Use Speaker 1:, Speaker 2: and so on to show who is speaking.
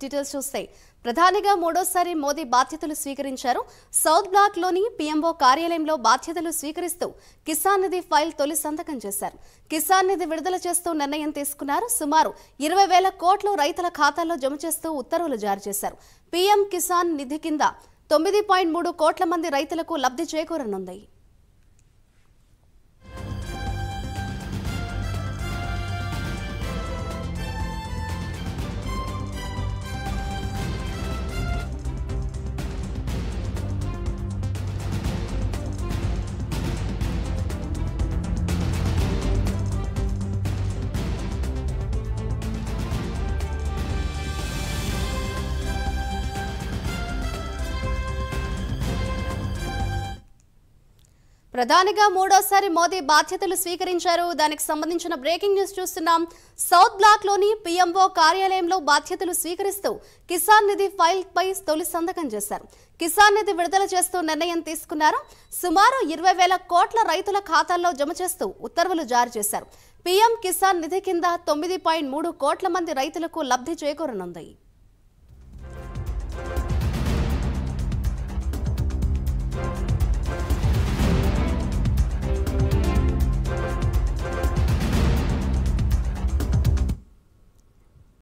Speaker 1: Details చూస్తే ప్రధానిగా మూడోసారి మోదీ బాధ్యతలు స్వీకరించారు. సౌత్ బ్లాక్ లోని పీఎంఓ కార్యాలయంలో బాధ్యతలు స్వీకరిస్తూ కిసాన్ నిధి ఫైల్ తొలి సంతకం చేశారు. కిసాన్ నిధి విడుదల చేస్తూ నిర్ణయం తీసుకున్నారు. సుమారు 20,000 కోట్లు రైతుల ఖాతాల్లో జమ చేస్తూ ఉత్తర్వులు జారీ చేశారు. పీఎం కిసాన్ నిధి కింద 9.3 కోట్ల మంది రైతులకు లబ్ధి చేకూరనుంది. ప్రధానిగా మూడోసారి మోదీ బాధ్యతలు స్వీకరించారు. దానికి సంబంధించిన బ్రేకింగ్ న్యూస్ చూస్తున్నాం. సౌత్ బ్లాక్ లోని పీఎంఓ కార్యాలయంలో బాధ్యతలు స్వీకరిస్తూ కిసాన్ నిధి ఫైల్ పై తొలి సంతకం చేశారు. కిసాన్ నిధి విడుదల చేస్తూ నిర్ణయం తీసుకున్నారు. సుమారు 20,000 కోట్ల రైతుల ఖాతాల్లో జమ చేస్తూ ఉత్తర్వులు జారీ చేశారు. పీఎం కిసాన్ నిధి కింద 9.3 కోట్ల మంది రైతులకు లబ్ధి చేకూరనుంది.